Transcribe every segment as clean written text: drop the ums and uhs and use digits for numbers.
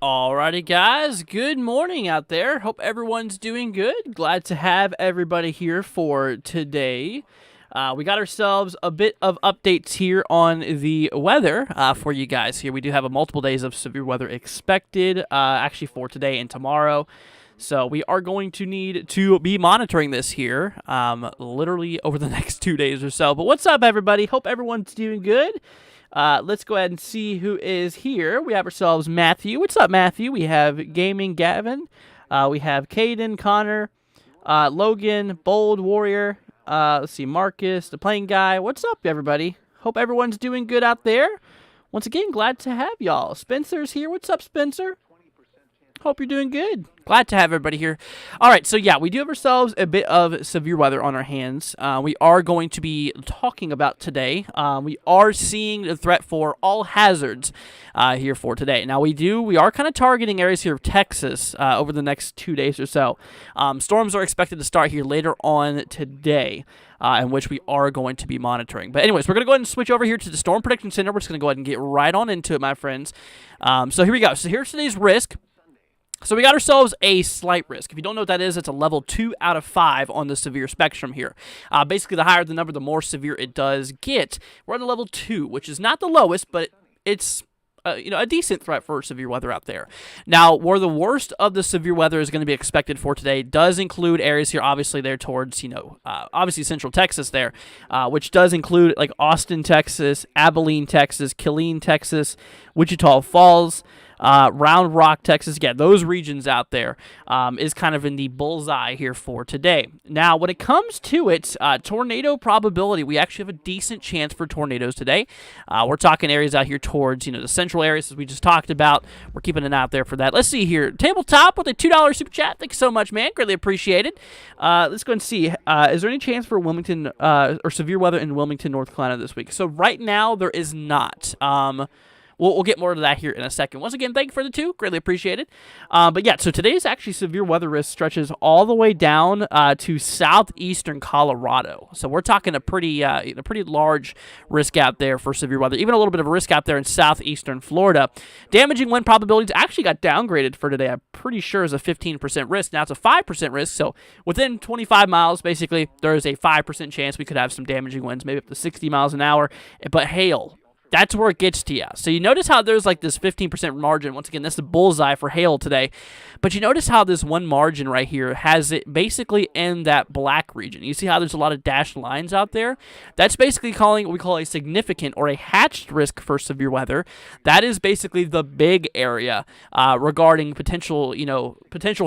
Alrighty, guys. Good morning out there. Hope everyone's doing good. Glad to have everybody here for today. We got ourselves a bit of updates here on the weather for you guys here. We do have multiple days of severe weather expected, actually for today and tomorrow. So we are going to need to be monitoring this here literally over the next 2 days or so. But what's up, everybody? Hope everyone's doing good. Let's go ahead and see who is here. We have ourselves Matthew. What's up, Matthew? We have Gaming Gavin. We have Caden, Connor, Logan, Bold Warrior. Let's see, Marcus, the Playing Guy. What's up, everybody? Hope everyone's doing good out there. Once again, glad to have y'all. Spencer's here. What's up, Spencer? Hope you're doing good. Glad to have everybody here. All right, so yeah, we do have ourselves a bit of severe weather on our hands. We are going to be talking about today. We are seeing the threat for all hazards here for today. Now, we are kind of targeting areas here of Texas over the next 2 days or so. Storms are expected to start here later on today, in which we are going to be monitoring. But anyways, we're going to go ahead and switch over here to the Storm Prediction Center. We're just going to go ahead and get right on into it, my friends. So here we go. So here's today's risk. So we got ourselves a slight risk. If you don't know what that is, it's a level 2 out of 5 on the severe spectrum here. Basically, the higher the number, the more severe it does get. We're at a level 2, which is not the lowest, but it's a decent threat for severe weather out there. Now, where the worst of the severe weather is going to be expected for today does include areas here, obviously there towards, obviously central Texas there, which does include like Austin, Texas, Abilene, Texas, Killeen, Texas, Wichita Falls, Round Rock, Texas. Yeah, those regions out there is kind of in the bullseye here for today. Now, when it comes to it, tornado probability, we actually have a decent chance for tornadoes today. We're talking areas out here towards, the central areas as we just talked about. We're keeping an eye out there for that. Let's see here. Tabletop with a $2 super chat. Thanks so much, man. Greatly appreciated. Let's go and see. Is there any chance for Wilmington or severe weather in Wilmington, North Carolina this week? So right now, there is not. We'll get more to that here in a second. Once again, thank you for the 2. Greatly appreciated. But yeah, so today's actually severe weather risk stretches all the way down to southeastern Colorado. So we're talking a pretty large risk out there for severe weather. Even a little bit of a risk out there in southeastern Florida. Damaging wind probabilities actually got downgraded for today. I'm pretty sure is a 15% risk. Now it's a 5% risk. So within 25 miles, basically, there is a 5% chance we could have some damaging winds, maybe up to 60 miles an hour. But hail. That's where it gets to you. So you notice how there's like this 15% margin. Once again, that's the bullseye for hail today. But you notice how this one margin right here has it basically in that black region. You see how there's a lot of dashed lines out there? That's basically calling what we call a significant or a hatched risk for severe weather. That is basically the big area regarding potential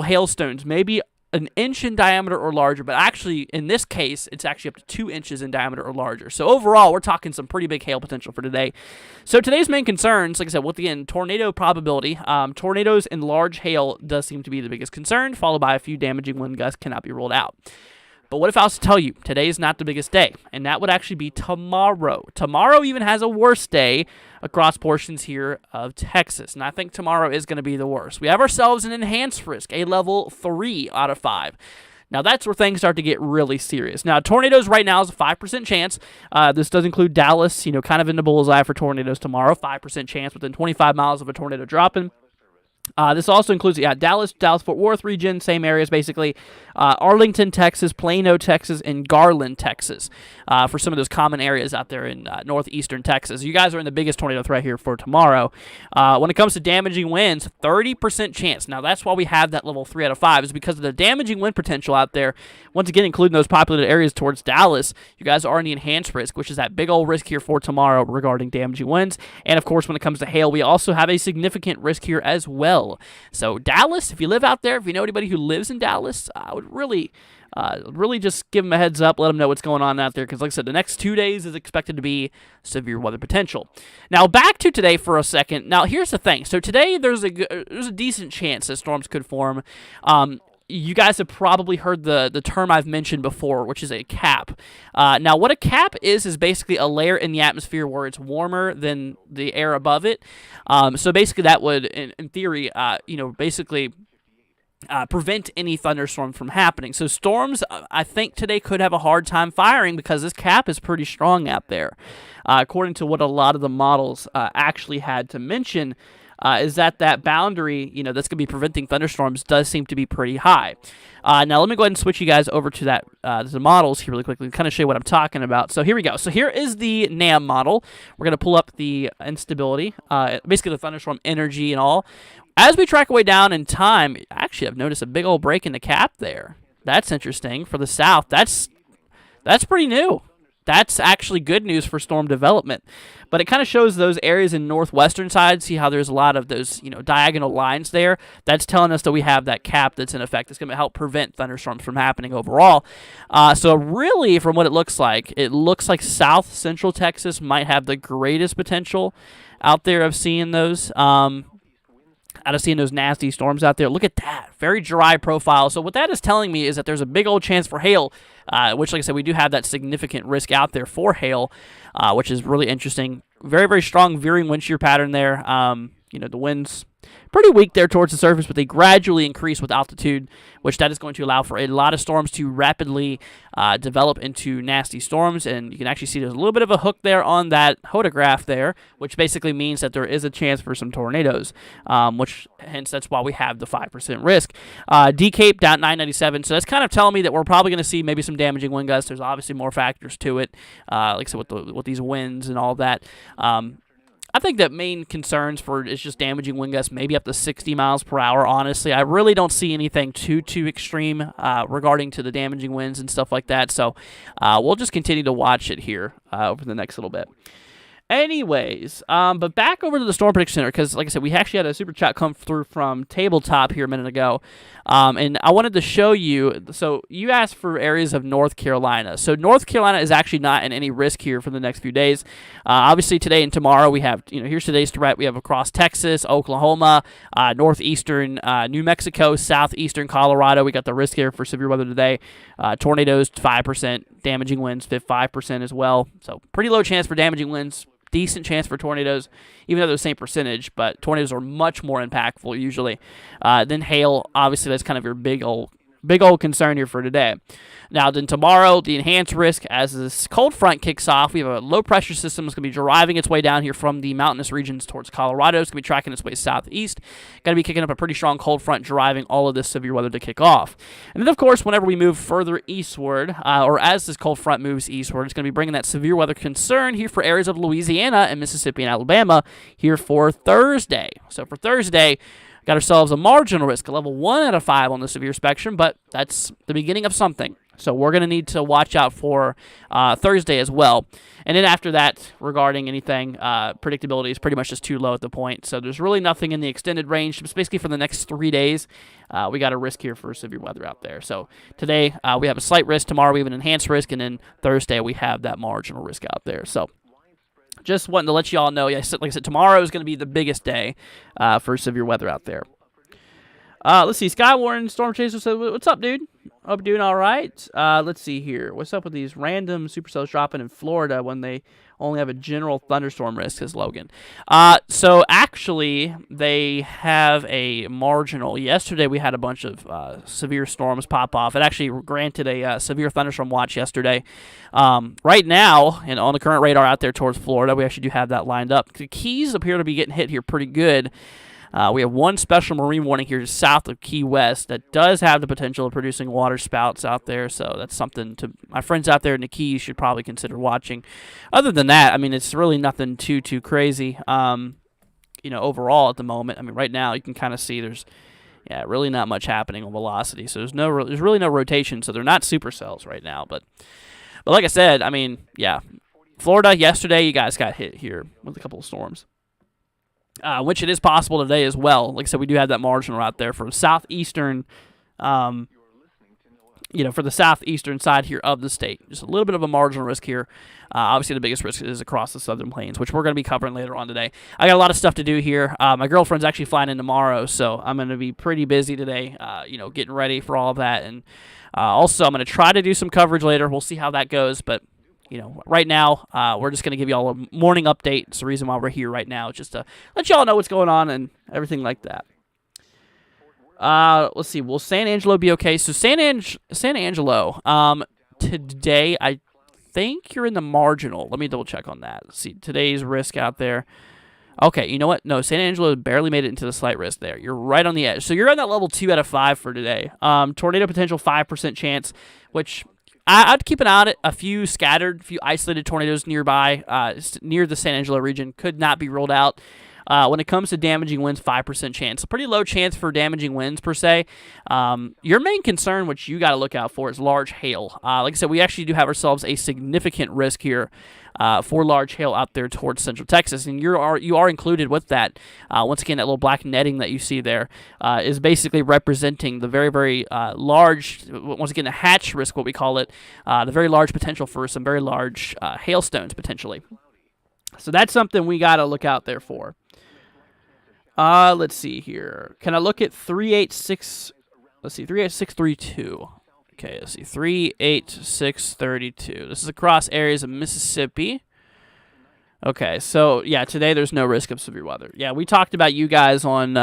hailstones. Maybe an inch in diameter or larger, but actually, in this case, it's actually up to 2 inches in diameter or larger. So overall, we're talking some pretty big hail potential for today. So today's main concerns, like I said, with the tornado probability, tornadoes and large hail does seem to be the biggest concern, followed by a few damaging wind gusts cannot be ruled out. But what if I was to tell you today is not the biggest day? And that would actually be tomorrow. Tomorrow even has a worse day across portions here of Texas. And I think tomorrow is going to be the worst. We have ourselves an enhanced risk, a level 3 out of 5. Now, that's where things start to get really serious. Now, tornadoes right now is a 5% chance. This does include Dallas, kind of in the bullseye for tornadoes tomorrow. 5% chance within 25 miles of a tornado dropping. This also includes Dallas-Fort Worth region, same areas basically. Arlington, Texas, Plano, Texas, and Garland, Texas, for some of those common areas out there in northeastern Texas. You guys are in the biggest tornado threat here for tomorrow. When it comes to damaging winds, 30% chance. Now, that's why we have that level 3 out of 5, is because of the damaging wind potential out there. Once again, including those populated areas towards Dallas, you guys are in the enhanced risk, which is that big old risk here for tomorrow regarding damaging winds. And, of course, when it comes to hail, we also have a significant risk here as well. So Dallas, if you live out there, if you know anybody who lives in Dallas, I would really just give them a heads up, let them know what's going on out there, because like I said, the next 2 days is expected to be severe weather potential. Now, back to today for a second. Now, here's the thing. So today, there's a decent chance that storms could form. You guys have probably heard the term I've mentioned before, which is a cap. Now, what a cap is basically a layer in the atmosphere where it's warmer than the air above it. So basically, that would, in theory, basically prevent any thunderstorm from happening. So storms, I think today could have a hard time firing because this cap is pretty strong out there. According to what a lot of the models actually had to mention, is that boundary, that's going to be preventing thunderstorms does seem to be pretty high. Now, let me go ahead and switch you guys over to the models here really quickly, kind of show you what I'm talking about. So here we go. So here is the NAM model. We're going to pull up the instability, basically the thunderstorm energy and all. As we track our way down in time, actually, I've noticed a big old break in the cap there. That's interesting. For the south, that's pretty new. That's actually good news for storm development. But it kind of shows those areas in northwestern side. See how there's a lot of those, diagonal lines there? That's telling us that we have that cap that's in effect. It's going to help prevent thunderstorms from happening overall. So really, from what it looks like south central Texas might have the greatest potential out there of seeing those. Out of seeing those nasty storms out there. Look at that. Very dry profile. So what that is telling me is that there's a big old chance for hail, which, like I said, we do have that significant risk out there for hail, which is really interesting. Very, very strong veering wind shear pattern there. The winds pretty weak there towards the surface, but they gradually increase with altitude, which that is going to allow for a lot of storms to rapidly develop into nasty storms. And you can actually see there's a little bit of a hook there on that hodograph there, which basically means that there is a chance for some tornadoes, which hence that's why we have the 5% risk. D-Cape down 997, so that's kind of telling me that we're probably going to see maybe some damaging wind gusts. There's obviously more factors to it, like I said, with these winds and all that. I think that main concerns for is just damaging wind gusts, maybe up to 60 miles per hour. Honestly, I really don't see anything too extreme regarding to the damaging winds and stuff like that. So we'll just continue to watch it here over the next little bit. Anyways, but back over to the Storm Prediction Center, because like I said, we actually had a super chat come through from Tabletop here a minute ago, and I wanted to show you. So you asked for areas of North Carolina. So North Carolina is actually not in any risk here for the next few days. Obviously today and tomorrow we have, here's today's threat. We have across Texas, Oklahoma, northeastern New Mexico, southeastern Colorado. We got the risk here for severe weather today. Tornadoes 5%, damaging winds 5% as well. So pretty low chance for damaging winds. Decent chance for tornadoes, even though they're the same percentage, but tornadoes are much more impactful usually. Then hail, obviously that's kind of your big old concern here for today. Now then tomorrow, the enhanced risk as this cold front kicks off. We have a low pressure system that's going to be driving its way down here from the mountainous regions towards Colorado. It's going to be tracking its way southeast. Going to be kicking up a pretty strong cold front, driving all of this severe weather to kick off. And then of course, whenever we move further eastward, or as this cold front moves eastward, it's going to be bringing that severe weather concern here for areas of Louisiana and Mississippi and Alabama here for Thursday. So for Thursday, got ourselves a marginal risk, a level 1 out of 5 on the severe spectrum, but that's the beginning of something. So we're going to need to watch out for Thursday as well. And then after that, regarding anything, predictability is pretty much just too low at the point. So there's really nothing in the extended range. Just basically for the next 3 days, we got a risk here for severe weather out there. So today we have a slight risk. Tomorrow we have an enhanced risk. And then Thursday we have that marginal risk out there. So just wanting to let you all know, like I said, tomorrow is going to be the biggest day for severe weather out there. Let's see. Skywarren Storm Chaser said, "What's up, dude? Hope you're doing all right." Let's see here. What's up with these random supercells dropping in Florida when they only have a general thunderstorm risk? Says Logan. So actually, they have a marginal. Yesterday, we had a bunch of severe storms pop off. It actually granted a severe thunderstorm watch yesterday. Right now, and on the current radar out there towards Florida, we actually do have that lined up. The Keys appear to be getting hit here pretty good. We have one special marine warning here south of Key West that does have the potential of producing water spouts out there, so that's something to my friends out there in the Keys should probably consider watching. Other than that, I mean, it's really nothing too crazy, overall at the moment. I mean, right now you can kind of see there's really not much happening on velocity, so there's really no rotation, so they're not supercells right now. But like I said, I mean, Florida yesterday, you guys got hit here with a couple of storms. Which it is possible today as well. Like I said, we do have that marginal out there for southeastern, for the southeastern side here of the state. Just a little bit of a marginal risk here. Obviously, the biggest risk is across the southern plains, which we're going to be covering later on today. I got a lot of stuff to do here. My girlfriend's actually flying in tomorrow, so I'm going to be pretty busy today, getting ready for all of that. And also, I'm going to try to do some coverage later. We'll see how that goes, but right now, we're just going to give you all a morning update. It's the reason why we're here right now, just to let you all know what's going on and everything like that. Let's see. Will San Angelo be okay? So San Angelo, today, I think you're in the marginal. Let me double check on that. Let's see. Today's risk out there. Okay, you know what? No, San Angelo barely made it into the slight risk there. You're right on the edge. So you're on that level 2 out of 5 for today. Tornado potential 5% chance, which I'd keep an eye on it. A few scattered, few isolated tornadoes nearby, near the San Angelo region, could not be ruled out. When it comes to damaging winds, 5% chance. A pretty low chance for damaging winds, per se. Your main concern, which you got to look out for, is large hail. Like I said, we actually do have ourselves a significant risk here for large hail out there towards central Texas, and you are included with that. Once again, that little black netting that you see there is basically representing the very, very large, once again, the hatch risk, what we call it, the very large potential for some very large hailstones, potentially. So that's something we got to look out there for. Let's see here. Can I look at 386? Let's see, 38632. Okay, let's see, 38632. This is across areas of Mississippi. Okay, so yeah, today there's no risk of severe weather. Yeah, we talked about you guys on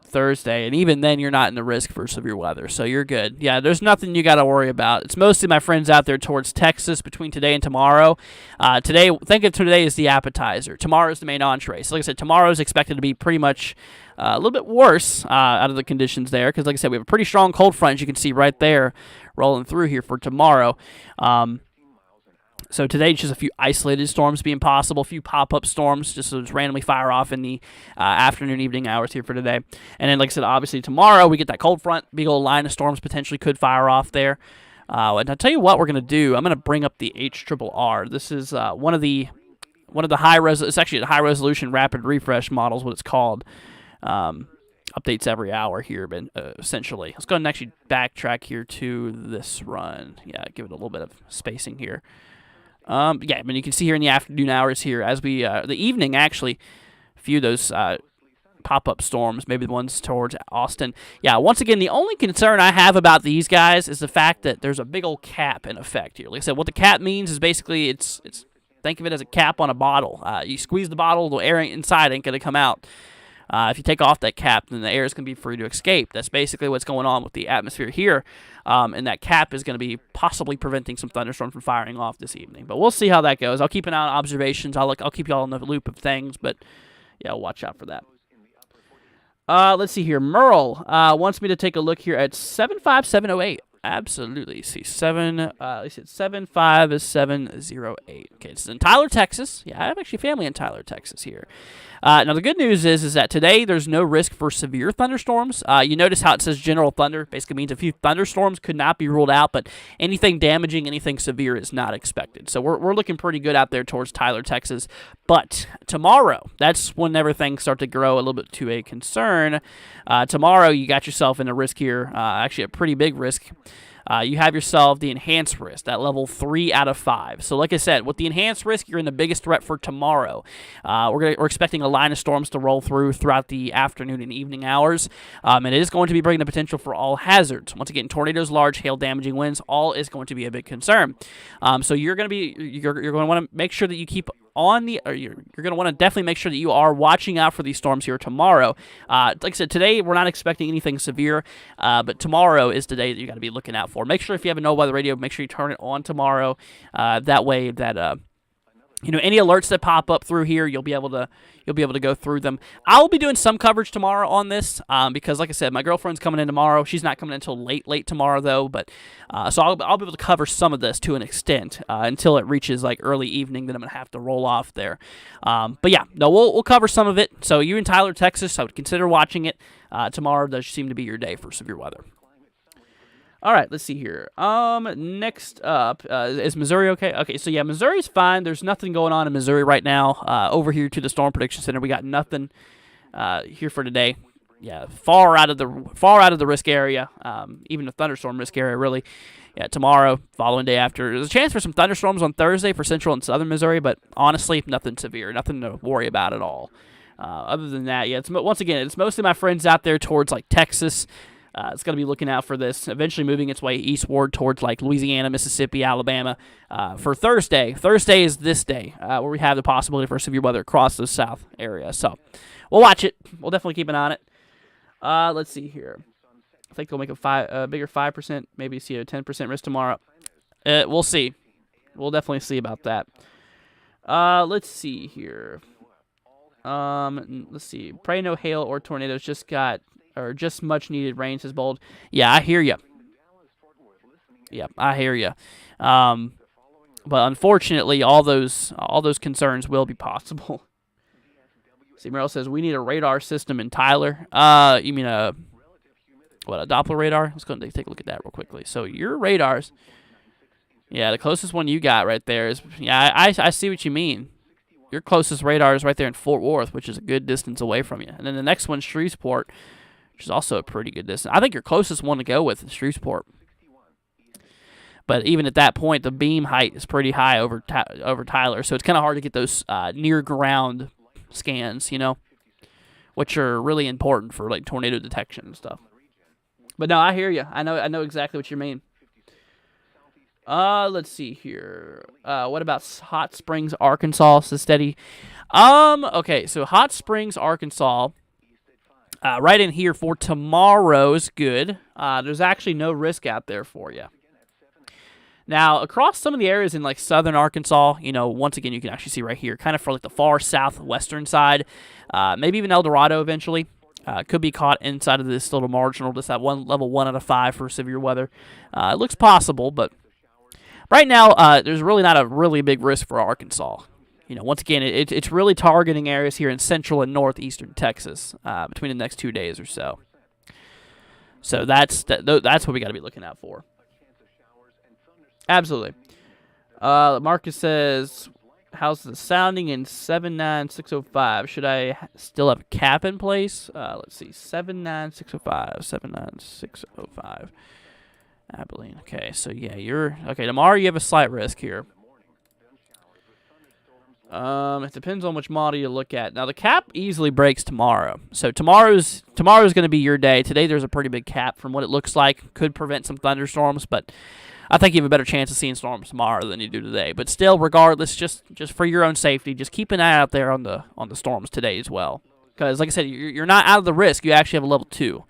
Thursday, and even then you're not in the risk for severe weather, so you're good. Yeah, there's nothing you got to worry about. It's mostly my friends out there towards Texas between today and tomorrow. Think of today as the appetizer. Tomorrow's the main entree. So like I said, tomorrow's expected to be pretty much a little bit worse out of the conditions there, because like I said, we have a pretty strong cold front, as you can see right there, rolling through here for tomorrow. So today, just a few isolated storms being possible, a few pop-up storms just randomly fire off in the afternoon, evening hours here for today. And then, like I said, obviously tomorrow we get that cold front, big old line of storms potentially could fire off there. And I'll tell you what we're going to do. I'm going to bring up the HRRR. This is one of the it's actually a high resolution rapid refresh models, what it's called. Updates every hour here, but essentially. Let's go ahead and actually backtrack here to this run. Yeah, give it a little bit of spacing here. Yeah, I mean, you can see here in the afternoon hours here, as we, the evening actually, a few of those pop-up storms, maybe the ones towards Austin. Yeah, once again, the only concern I have about these guys is the fact that there's a big old cap in effect here. Like I said, what the cap means is basically it's think of it as a cap on a bottle. You squeeze the bottle, the air inside ain't going to come out. If you take off that cap, then the air is going to be free to escape. That's basically what's going on with the atmosphere here, and that cap is going to be possibly preventing some thunderstorms from firing off this evening. But we'll see how that goes. I'll keep an eye on observations. I'll keep you all in the loop of things, but yeah, watch out for that. Let's see here. Merle wants me to take a look here at 75708. Absolutely. See, 75708. Okay, this is in Tyler, Texas. Yeah, I have actually family in Tyler, Texas here. Now, the good news is that today there's no risk for severe thunderstorms. You notice how it says general thunder. Basically means a few thunderstorms could not be ruled out, but anything damaging, anything severe is not expected. So we're looking pretty good out there towards Tyler, Texas. But tomorrow, that's when everything starts to grow a little bit to a concern. Tomorrow, you got yourself in a risk here, actually a pretty big risk. You have yourself the enhanced risk, that level 3 out of 5. So like I said, with the enhanced risk, you're in the biggest threat for tomorrow. We're expecting a line of storms to roll throughout the afternoon and evening hours. And it is going to be bringing the potential for all hazards. Once again, tornadoes, large hail, damaging winds, all is going to be a big concern. So you're going to want to make sure that you keep on the, or you're going to want to definitely make sure that you are watching out for these storms here tomorrow. Like I said, today we're not expecting anything severe, but tomorrow is the day that you got to be looking out for. Make sure if you have a no-weather radio, make sure you turn it on tomorrow. That way that any alerts that pop up through here, you'll be able to go through them. I'll be doing some coverage tomorrow on this because, like I said, my girlfriend's coming in tomorrow. She's not coming in until late tomorrow, though. But so I'll be able to cover some of this to an extent until it reaches like early evening. Then I'm gonna have to roll off there. But yeah, no, we'll cover some of it. So you in Tyler, Texas, I would consider watching it. Tomorrow does seem to be your day for severe weather. All right, let's see here. Next up, is Missouri okay? Okay, so yeah, Missouri's fine. There's nothing going on in Missouri right now. Over here to the Storm Prediction Center, we got nothing here for today. Yeah, far out of the risk area, even the thunderstorm risk area, really. Yeah, tomorrow, following day after. There's a chance for some thunderstorms on Thursday for central and southern Missouri, but honestly, nothing severe, nothing to worry about at all. Other than that, yeah, once again, it's mostly my friends out there towards like Texas. It's going to be looking out for this, eventually moving its way eastward towards like Louisiana, Mississippi, Alabama for Thursday. Thursday is this day where we have the possibility for severe weather across the south area. So we'll watch it. We'll definitely keep an eye on it. Let's see here. I think they'll make a bigger 5%, maybe see a 10% risk tomorrow. We'll see. We'll definitely see about that. Let's see here. Let's see. Pray no hail or tornadoes. Just much needed rain, says Bold. Yeah, I hear you. Yeah, I hear you. But unfortunately, all those concerns will be possible. See, Merrill says we need a radar system in Tyler. You mean a Doppler radar? Let's go and take a look at that real quickly. So your radars, yeah, the closest one you got right there is, yeah, I see what you mean. Your closest radar is right there in Fort Worth, which is a good distance away from you. And then the next one's Shreveport, which is also a pretty good distance. I think your closest one to go with is Shreveport. But even at that point, the beam height is pretty high over Tyler, so it's kind of hard to get those near ground scans, which are really important for like tornado detection and stuff. But no, I hear you. I know exactly what you mean. Let's see here. What about Hot Springs, Arkansas? So steady. Okay, so Hot Springs, Arkansas. Right in here for tomorrow is good. There's actually no risk out there for you. Now, across some of the areas in like southern Arkansas, once again, you can actually see right here, kind of for like the far southwestern side, maybe even El Dorado eventually, could be caught inside of this little marginal, just that level 1 out of 5 for severe weather. It looks possible, but right now, there's really not a really big risk for Arkansas. Once again, it's really targeting areas here in central and northeastern Texas between the next 2 days or so. So that's what we got to be looking out for. Absolutely. Marcus says, how's the sounding in 79605? Should I still have a cap in place? Let's see. 79605. 79605. Abilene. Okay, so yeah, tomorrow you have a slight risk here. It depends on which model you look at. Now the cap easily breaks tomorrow. So tomorrow's going to be your day. Today there's a pretty big cap from what it looks like. Could prevent some thunderstorms, but I think you have a better chance of seeing storms tomorrow than you do today. But still, regardless, just for your own safety, just keep an eye out there on the storms today as well. Because, like I said, you're not out of the risk. You actually have a level 2,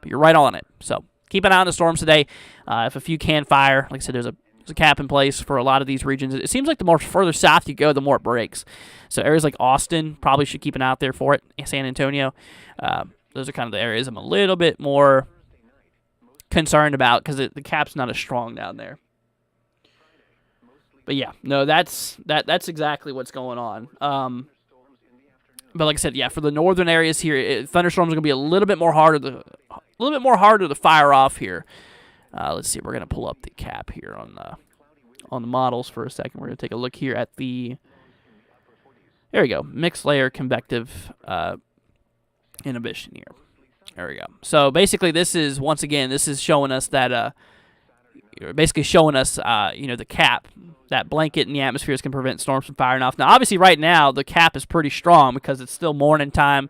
but you're right on it. So keep an eye on the storms today. If a few can fire, like I said, there's a cap in place for a lot of these regions. It seems like the more further south you go, the more it breaks. So areas like Austin probably should keep an eye out there for it. San Antonio, those are kind of the areas I'm a little bit more concerned about because the cap's not as strong down there. But yeah, no, that's exactly what's going on. But like I said, yeah, for the northern areas here, thunderstorms are going to be a little bit more harder to fire off here. Let's see, we're going to pull up the cap here on the models for a second. We're going to take a look here at there we go, mixed layer convective inhibition here. There we go. So basically, this is showing us that the cap, that blanket in the atmosphere can prevent storms from firing off. Now, obviously, right now the cap is pretty strong because it's still morning time.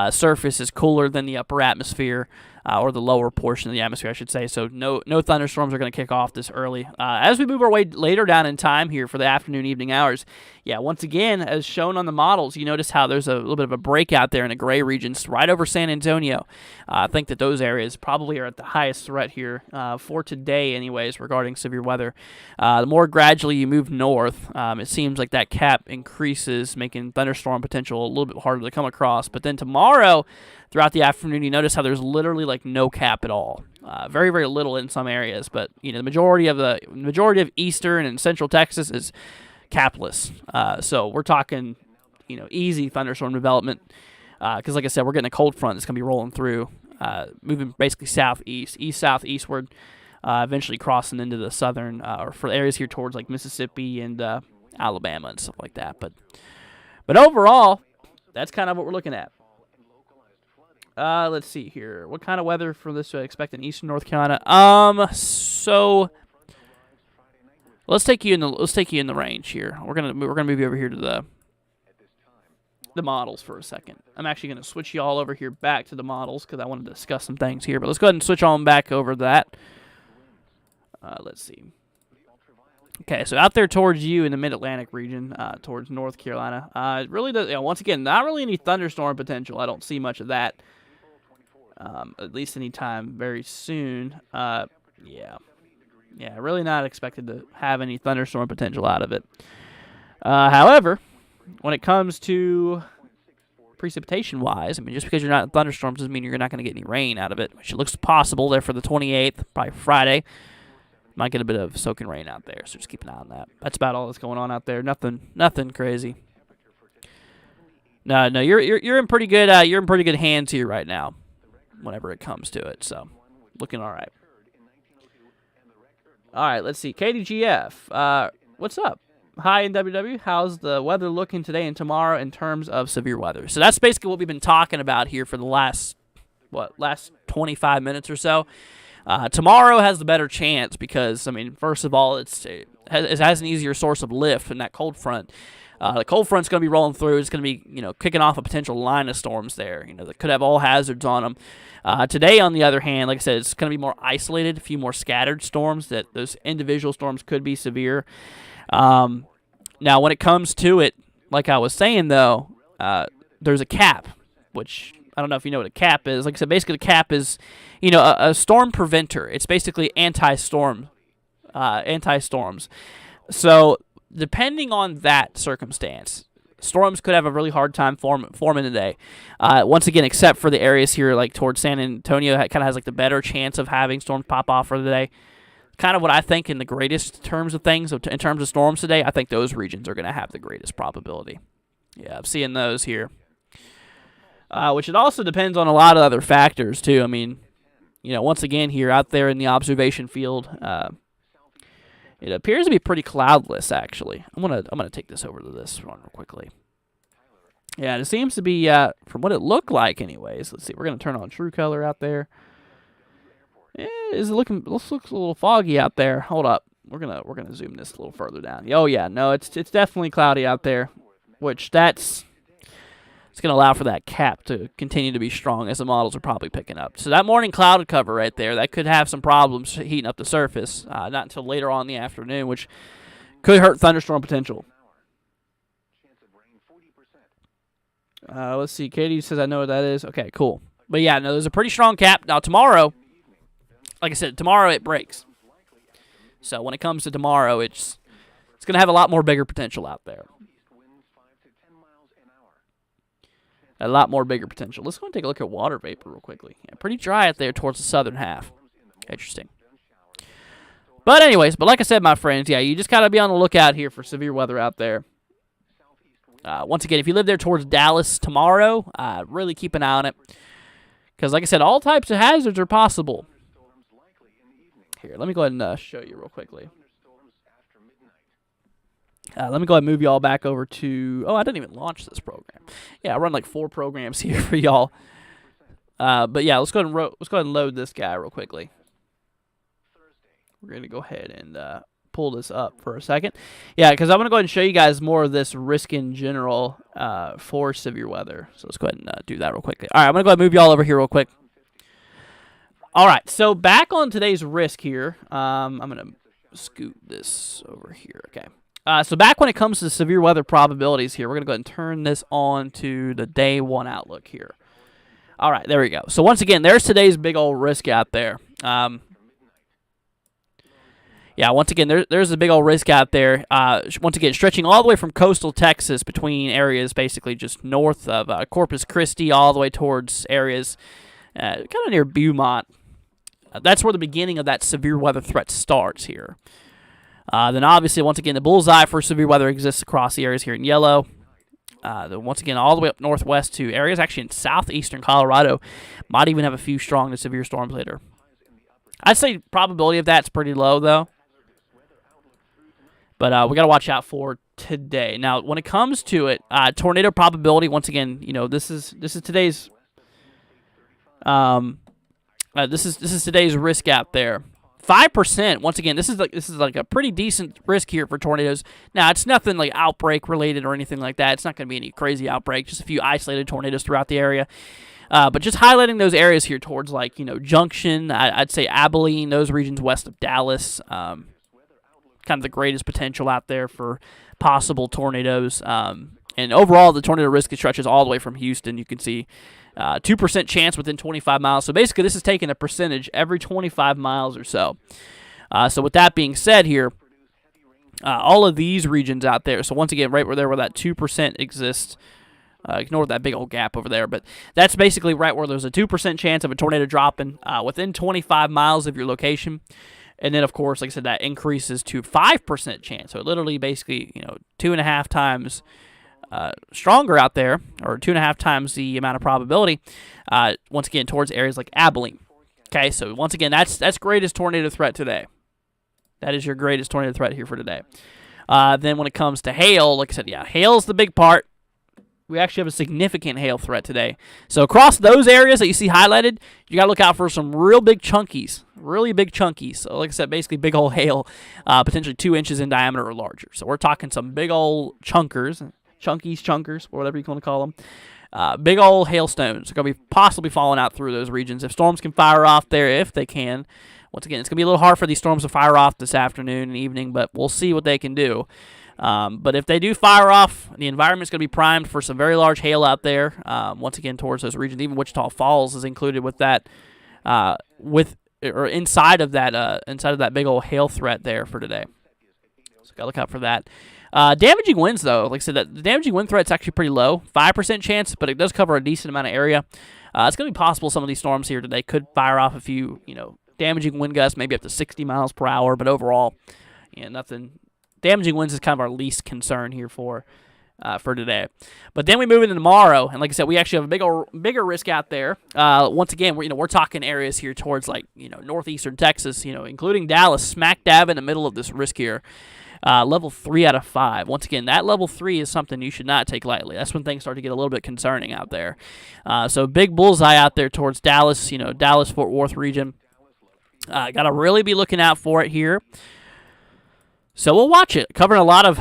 Surface is cooler than the upper atmosphere. Or the lower portion of the atmosphere, I should say. So no thunderstorms are going to kick off this early. As we move our way later down in time here for the afternoon, evening hours, yeah, once again, as shown on the models, you notice how there's a little bit of a breakout there in the gray regions right over San Antonio. I think that those areas probably are at the highest threat here for today anyways regarding severe weather. The more gradually you move north, it seems like that cap increases, making thunderstorm potential a little bit harder to come across. But then tomorrow, throughout the afternoon, you notice how there's literally like no cap at all. Very, very little in some areas, but the majority of eastern and central Texas is capless. So we're talking, easy thunderstorm development. Because like I said, we're getting a cold front that's gonna be rolling through, moving basically southeastward, eventually crossing into the southern or for areas here towards like Mississippi and Alabama and stuff like that. But overall, that's kind of what we're looking at. Let's see here. What kind of weather for this to expect in eastern North Carolina? So let's take you in the range here. We're gonna move you over here to the models for a second. I'm actually gonna switch you all over here back to the models because I want to discuss some things here. But let's go ahead and switch on back over to that. Let's see. Okay, so out there towards you in the Mid-Atlantic region, towards North Carolina, really does. Once again, not really any thunderstorm potential. I don't see much of that. At least anytime very soon. Yeah, really not expected to have any thunderstorm potential out of it. However, when it comes to precipitation-wise, I mean, just because you're not in thunderstorms doesn't mean you're not going to get any rain out of it, which it looks possible there for the 28th, probably Friday. Might get a bit of soaking rain out there, so just keep an eye on that. That's about all that's going on out there. Nothing crazy. No, you're in pretty good. You're in pretty good hands here right now, whenever it comes to it. So, looking all right. All right, let's see. KDGF, what's up? Hi, NWW. How's the weather looking today and tomorrow in terms of severe weather? So that's basically what we've been talking about here for the last 25 minutes or so. Tomorrow has the better chance because, I mean, first of all, it has an easier source of lift in that cold front. The cold front's going to be rolling through. It's going to be, kicking off a potential line of storms there, that could have all hazards on them. Today, on the other hand, like I said, it's going to be more isolated, a few more scattered storms. That those individual storms could be severe. Now, when it comes to it, like I was saying, though, there's a cap, which I don't know if you know what a cap is. Like I said, basically the cap is, a storm preventer. It's basically anti-storms. So, depending on that circumstance, storms could have a really hard time forming today. Once again, except for the areas here, like towards San Antonio, that kind of has like the better chance of having storms pop off for the day. Kind of what I think in the greatest terms of things. In terms of storms today, I think those regions are going to have the greatest probability. Yeah, I'm seeing those here. Which it also depends on a lot of other factors, too. I mean, once again here, out there in the observation field, it appears to be pretty cloudless, actually. I'm gonna take this over to this one real quickly. Yeah, it seems to be, from what it looked like anyways. Let's see, we're going to turn on true color out there. Yeah, this looks a little foggy out there. Hold up. We're gonna zoom this a little further down. Oh yeah, no, it's definitely cloudy out there, which it's going to allow for that cap to continue to be strong as the models are probably picking up. So that morning cloud cover right there, that could have some problems heating up the surface, not until later on in the afternoon, which could hurt thunderstorm potential. Let's see. Katie says I know what that is. Okay, cool. But yeah, no, there's a pretty strong cap. Now tomorrow, like I said, tomorrow it breaks. So when it comes to tomorrow, it's going to have a lot more bigger potential out there. A lot more bigger potential. Let's go and take a look at water vapor real quickly. Yeah, pretty dry out there towards the southern half. Interesting. But anyways, like I said, my friends, yeah, you just got to be on the lookout here for severe weather out there. Once again, if you live there towards Dallas tomorrow, really keep an eye on it. Because like I said, all types of hazards are possible. Here, let me go ahead and show you real quickly. Let me go ahead and move y'all back over to... Oh, I didn't even launch this program. Yeah, I run like 4 programs here for y'all. But yeah, let's go ahead and load this guy real quickly. We're going to go ahead and pull this up for a second. Yeah, because I'm going to go ahead and show you guys more of this risk in general for severe weather. So let's go ahead and do that real quickly. All right, I'm going to go ahead and move y'all over here real quick. All right, so back on today's risk here. I'm going to scoot this over here. Okay. So back when it comes to severe weather probabilities here, we're going to go ahead and turn this on to the day 1 outlook here. All right, there we go. So once again, there's today's big old risk out there. Yeah, once again, there's a big old risk out there. Once again, stretching all the way from coastal Texas between areas basically just north of Corpus Christi all the way towards areas kind of near Beaumont. That's where the beginning of that severe weather threat starts here. Then obviously, once again, the bullseye for severe weather exists across the areas here in yellow. Then once again, all the way up northwest to areas actually in southeastern Colorado. Might even have a few strong to severe storms later. I'd say probability of that's pretty low, though. But we got to watch out for today. Now, when it comes to it, tornado probability, once again, this is today's this is today's risk out there. 5%. Once again, this is like a pretty decent risk here for tornadoes. Now, it's nothing like outbreak related or anything like that. It's not going to be any crazy outbreak. Just a few isolated tornadoes throughout the area. But just highlighting those areas here towards Junction. I'd say Abilene, those regions west of Dallas. Kind of the greatest potential out there for possible tornadoes. And overall, the tornado risk stretches all the way from Houston. You can see 2% chance within 25 miles. So basically, this is taking a percentage every 25 miles or so. So with that being said here, All of these regions out there. So once again, right where that 2% exists. Ignore that big old gap over there, but that's basically right where there's a 2% chance of a tornado dropping within 25 miles of your location. And then, of course, like I said, that increases to 5% chance. So it literally basically, 2.5 times stronger out there, or 2.5 times the amount of probability, once again, towards areas like Abilene. Okay, so once again, that's greatest tornado threat today. That is your greatest tornado threat here for today. Then when it comes to hail, like I said, yeah, hail's the big part. We actually have a significant hail threat today. So across those areas that you see highlighted, you got to look out for some real big chunkies, really big chunkies. So like I said, basically big old hail, potentially 2 inches in diameter or larger. So we're talking some big old chunkers, chunkers, or whatever you want to call them. Big old hailstones are going to be possibly falling out through those regions. If storms can fire off there, if they can. Once again, it's going to be a little hard for these storms to fire off this afternoon and evening, but we'll see what they can do. But if they do fire off, the environment's going to be primed for some very large hail out there. Once again, towards those regions, even Wichita Falls is included with that, inside of that big old hail threat there for today. So gotta look out for that. Damaging winds, though, like I said, the damaging wind threat's actually pretty low, 5% chance, but it does cover a decent amount of area. It's going to be possible some of these storms here today could fire off a few, damaging wind gusts, maybe up to 60 miles per hour, but overall, nothing. Damaging winds is kind of our least concern here for today. But then we move into tomorrow, and like I said, we actually have a bigger risk out there. Once again, we're talking areas here towards northeastern Texas, including Dallas, smack dab in the middle of this risk here. Level 3 out of 5. Once again, that level 3 is something you should not take lightly. That's when things start to get a little bit concerning out there. So big bullseye out there towards Dallas, Dallas-Fort Worth region. Got to really be looking out for it here. So we'll watch it. Covering a lot of,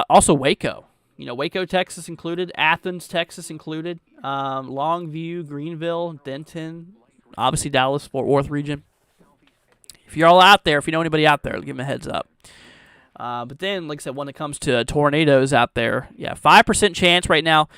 also Waco. Waco, Texas included. Athens, Texas included. Longview, Greenville, Denton. Obviously Dallas, Fort Worth region. If you're all out there, if you know anybody out there, give them a heads up. But then, like I said, when it comes to tornadoes out there, 5% chance right now.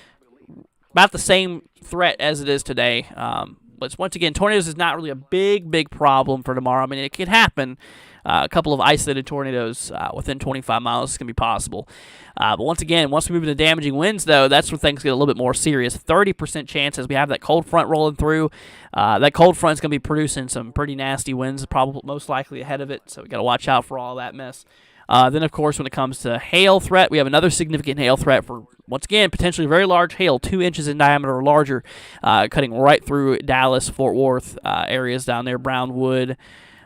About the same threat as it is today. But once again, tornadoes is not really a big problem for tomorrow. I mean, it could happen. A couple of isolated tornadoes within 25 miles can be possible. But once again, once we move into damaging winds, though, that's when things get a little bit more serious. 30% chance as we have that cold front rolling through. That cold front is going to be producing some pretty nasty winds, probably most likely ahead of it. So we got to watch out for all that mess. Then, of course, when it comes to hail threat, we have another significant hail threat for, once again, potentially very large hail, 2 inches in diameter or larger, cutting right through Dallas, Fort Worth areas down there, Brownwood.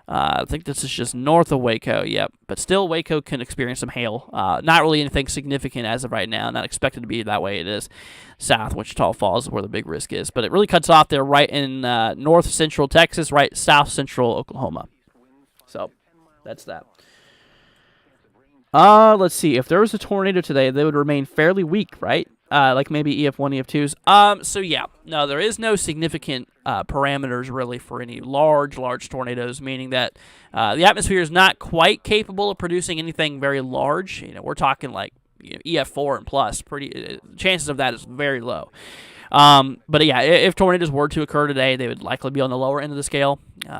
I think this is just north of Waco, yep. But still, Waco can experience some hail. Not really anything significant as of right now. Not expected to be that way. It is south Wichita Falls is where the big risk is. But it really cuts off there right in north central Texas, right south central Oklahoma. So that's that. Let's see. If there was a tornado today, they would remain fairly weak, right? Like maybe EF1, EF2s. So yeah, no, there is no significant parameters really for any large tornadoes, meaning that the atmosphere is not quite capable of producing anything very large. We're talking like EF4 and plus. Chances of that is very low. But yeah, if tornadoes were to occur today, they would likely be on the lower end of the scale,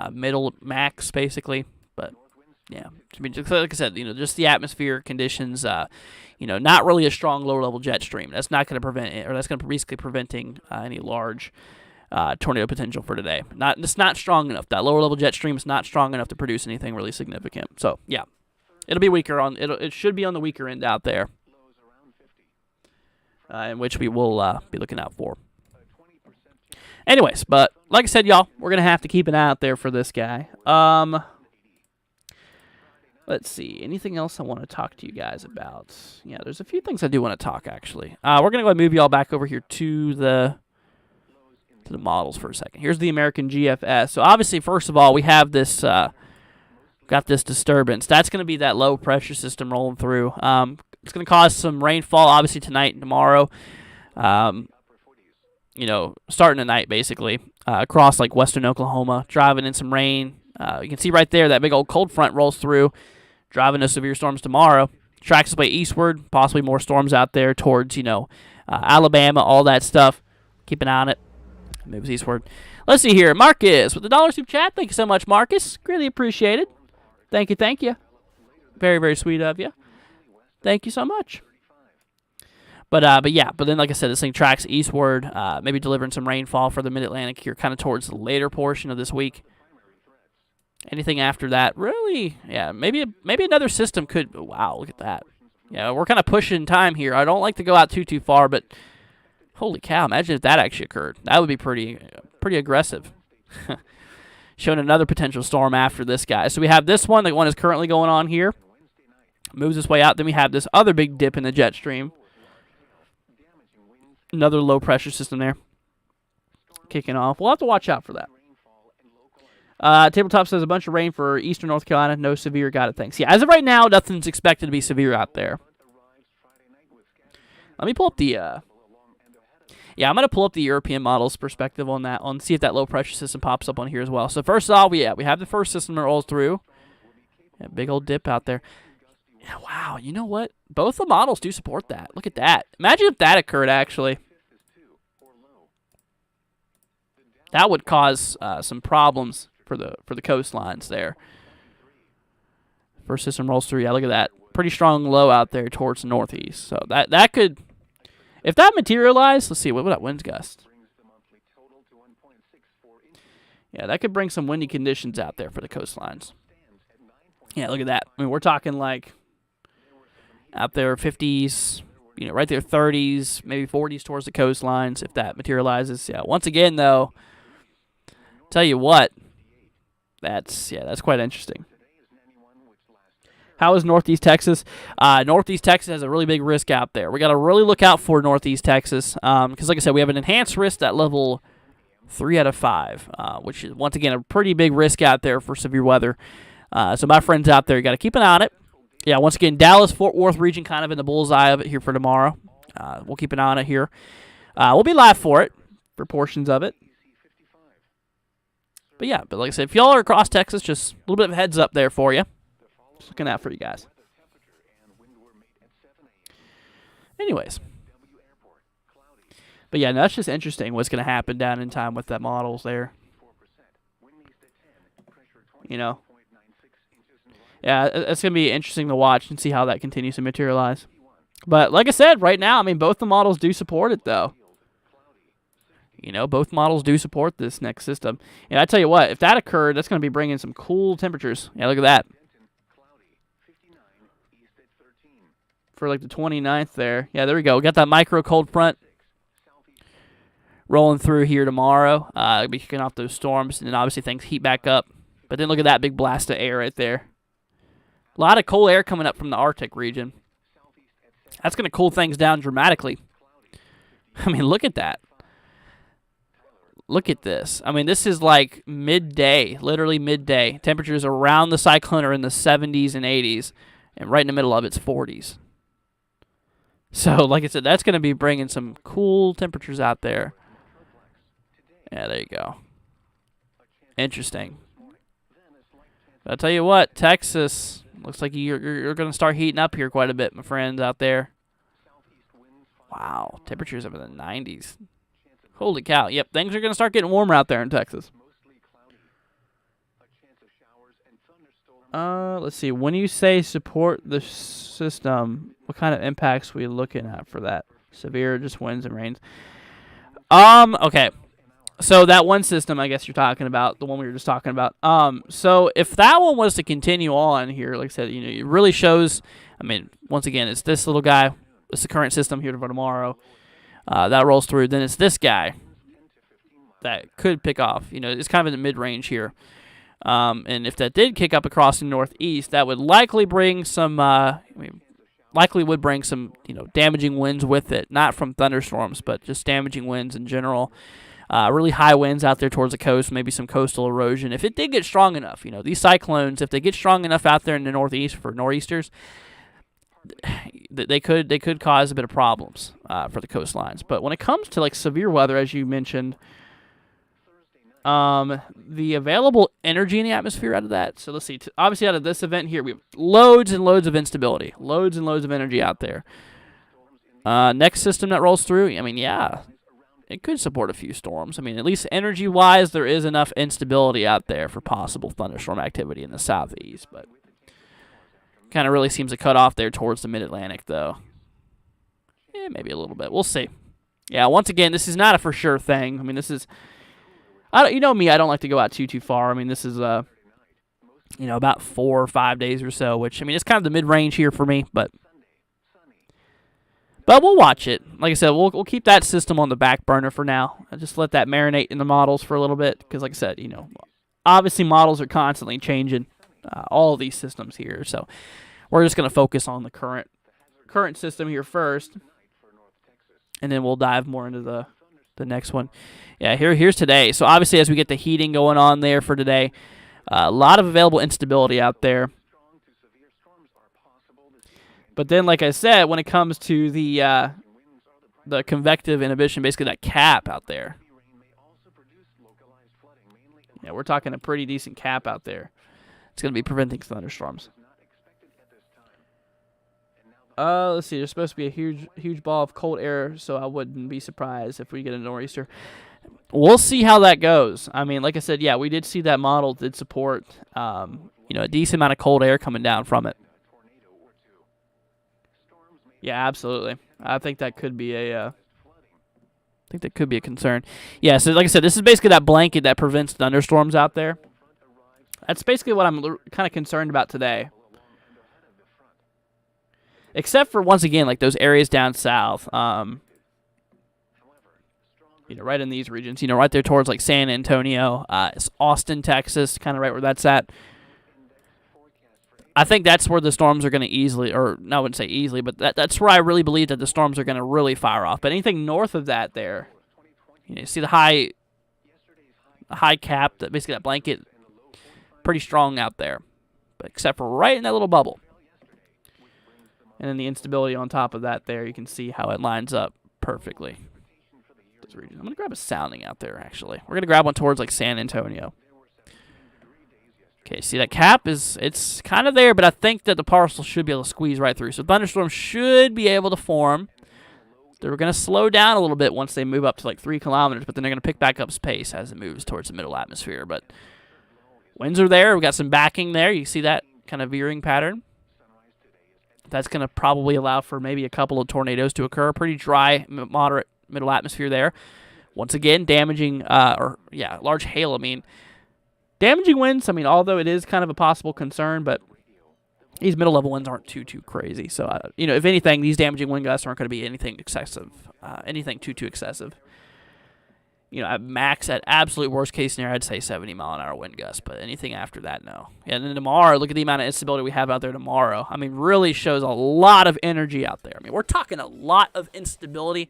middle max basically. But yeah, I mean, just like I said, just the atmosphere conditions. Not really a strong lower-level jet stream. That's not going to prevent it, or that's going to basically preventing any large tornado potential for today. It's not strong enough. That lower-level jet stream is not strong enough to produce anything really significant. So yeah, it'll be weaker it should be on the weaker end out there, in which we will be looking out for. Anyways, but like I said, y'all, we're gonna have to keep an eye out there for this guy. Let's see. Anything else I want to talk to you guys about? Yeah, there's a few things I do want to talk, actually. We're going to go ahead and move y'all back over here to the models for a second. Here's the American GFS. So, obviously, first of all, we have this, got this disturbance. That's going to be that low pressure system rolling through. It's going to cause some rainfall, obviously, tonight and tomorrow. Starting tonight, basically, across, like, western Oklahoma, driving in some rain. You can see right there that big old cold front rolls through, driving to severe storms tomorrow. Tracks its way eastward, possibly more storms out there towards, Alabama, all that stuff. Keep an eye on it. Moves eastward. Let's see here. Marcus with the $1 Super Chat. Thank you so much, Marcus. Greatly appreciated. Thank you. Very, very sweet of you. Thank you so much. But then like I said, this thing tracks eastward, maybe delivering some rainfall for the Mid-Atlantic here, kind of towards the later portion of this week. Anything after that, really, yeah, maybe another system could. Wow, look at that. Yeah, we're kind of pushing time here. I don't like to go out too far, but holy cow, imagine if that actually occurred. That would be pretty aggressive. Showing another potential storm after this guy. So we have this one. The one is currently going on here. Moves its way out. Then we have this other big dip in the jet stream. Another low pressure system there. Kicking off. We'll have to watch out for that. Tabletop says a bunch of rain for eastern North Carolina. No severe. Got it. Thanks. Yeah, as of right now, nothing's expected to be severe out there. Let me pull up the... Yeah, I'm going to pull up the European models perspective on that, see if that low pressure system pops up on here as well. So first off, we have the first system that rolls through. Yeah, big old dip out there. Yeah, wow, you know what? Both the models do support that. Look at that. Imagine if that occurred, actually. That would cause some problems for the coastlines there. First system rolls through. Yeah, look at that. Pretty strong low out there towards the northeast. So that could... If that materialized, let's see, what about winds gust? Yeah, that could bring some windy conditions out there for the coastlines. Yeah, look at that. I mean, we're talking like out there 50s, right there 30s, maybe 40s towards the coastlines if that materializes. Yeah, once again, though, tell you what, that's quite interesting. How is Northeast Texas? Northeast Texas has a really big risk out there. We got to really look out for Northeast Texas because, like I said, we have an enhanced risk at level 3 out of 5, which is, once again, a pretty big risk out there for severe weather. So my friends out there, you got to keep an eye on it. Yeah, once again, Dallas-Fort Worth region kind of in the bullseye of it here for tomorrow. We'll keep an eye on it here. We'll be live for it, for portions of it. But yeah, like I said, if y'all are across Texas, just a little bit of a heads up there for you. Just looking out for you guys. Anyways. But yeah, no, that's just interesting what's going to happen down in time with that models there. Yeah, it's going to be interesting to watch and see how that continues to materialize. But like I said, right now, I mean, both the models do support it, though. Both models do support this next system. And I tell you what, if that occurred, that's going to be bringing some cool temperatures. Yeah, look at that. For like the 29th there. Yeah, there we go. We got that micro cold front rolling through here tomorrow. It'll be kicking off those storms, and then obviously things heat back up. But then look at that big blast of air right there. A lot of cold air coming up from the Arctic region. That's going to cool things down dramatically. I mean, look at that. Look at this. I mean, this is like midday, literally midday. Temperatures around the cyclone are in the 70s and 80s, and right in the middle of it's 40s. So, like I said, that's going to be bringing some cool temperatures out there. Yeah, there you go. Interesting. But I'll tell you what, Texas, looks like you're going to start heating up here quite a bit, my friends out there. Wow, temperatures up in the 90s. Holy cow. Yep, things are going to start getting warmer out there in Texas. Let's see. When you say support the system, what kind of impacts are we looking at for that? Severe, just winds and rains. Okay. So that one system, I guess you're talking about, the one we were just talking about. So if that one was to continue on here, like I said, it really shows, I mean, once again, it's this little guy. It's the current system here for tomorrow. That rolls through. Then it's this guy that could pick off. It's kind of in the mid-range here. And if that did kick up across the northeast, that would likely bring some, damaging winds with it. Not from thunderstorms, but just damaging winds in general. Really high winds out there towards the coast, maybe some coastal erosion. If it did get strong enough, these cyclones, if they get strong enough out there in the northeast for nor'easters, they could cause a bit of problems for the coastlines. But when it comes to like severe weather, as you mentioned, the available energy in the atmosphere out of that. So let's see. Obviously, out of this event here, we have loads and loads of instability, loads and loads of energy out there. Next system that rolls through, I mean, yeah, it could support a few storms. I mean, at least energy-wise, there is enough instability out there for possible thunderstorm activity in the southeast. But Kind of really seems to cut off there towards the mid-Atlantic, though. Yeah, maybe a little bit. We'll see. Yeah, once again, this is not a for sure thing. I mean, this is... you know me, I don't like to go out too far. I mean, this is, about 4 or 5 days or so, which, I mean, it's kind of the mid-range here for me, but we'll watch it. Like I said, we'll keep that system on the back burner for now. I'll just let that marinate in the models for a little bit, because like I said, obviously models are constantly changing, all of these systems here, so we're just going to focus on the current system here first, and then we'll dive more into the next one. Yeah, here's today. So obviously as we get the heating going on there for today, a lot of available instability out there. But then, like I said, when it comes to the convective inhibition, basically that cap out there, yeah, we're talking a pretty decent cap out there. It's going to be preventing thunderstorms. Let's see. There's supposed to be a huge ball of cold air, so I wouldn't be surprised if we get a nor'easter. We'll see how that goes. I mean, like I said, yeah, we did see that model did support, a decent amount of cold air coming down from it. Yeah, absolutely. I think that could be a concern. Yeah, so like I said, this is basically that blanket that prevents thunderstorms out there. That's basically what I'm kind of concerned about today. Except for, once again, like those areas down south, right in these regions, right there towards like San Antonio, Austin, Texas, kind of right where that's at. I think that's where the storms are going to easily, or no, I wouldn't say easily, but that's where I really believe that the storms are going to really fire off. But anything north of that there, you see the high cap, that basically that blanket, pretty strong out there. But except for right in that little bubble. And then the instability on top of that there, you can see how it lines up perfectly. This region. I'm going to grab a sounding out there, actually. We're going to grab one towards like San Antonio. Okay, see that cap it's kind of there, but I think that the parcel should be able to squeeze right through. So thunderstorms should be able to form. They're going to slow down a little bit once they move up to like 3 kilometers, but then they're going to pick back up pace as it moves towards the middle atmosphere. But winds are there. We've got some backing there. You see that kind of veering pattern. That's going to probably allow for maybe a couple of tornadoes to occur. Pretty dry, moderate middle atmosphere there. Once again, damaging, large hail. Damaging winds, although it is kind of a possible concern, but these middle-level winds aren't too crazy. So, if anything, these damaging wind gusts aren't going to be anything excessive, anything too excessive. At max, at absolute worst-case scenario, I'd say 70-mile-an-hour wind gusts, but anything after that, no. And then tomorrow, look at the amount of instability we have out there tomorrow. Really shows a lot of energy out there. We're talking a lot of instability,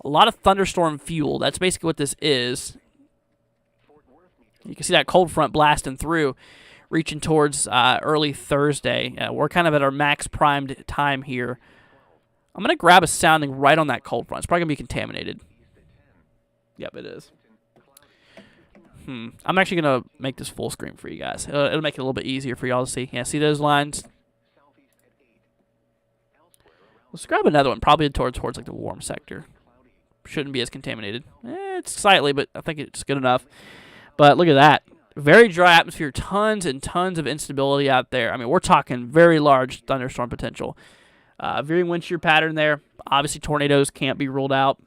a lot of thunderstorm fuel. That's basically what this is. You can see that cold front blasting through, reaching towards early Thursday. We're kind of at our max primed time here. I'm going to grab a sounding right on that cold front. It's probably going to be contaminated. Yep, it is. I'm actually going to make this full screen for you guys. It'll make it a little bit easier for y'all to see. Yeah, see those lines? Let's grab another one, probably towards like the warm sector. Shouldn't be as contaminated. It's slightly, but I think it's good enough. But look at that. Very dry atmosphere, tons and tons of instability out there. We're talking very large thunderstorm potential. Veering wind shear pattern there. Obviously, tornadoes can't be ruled out.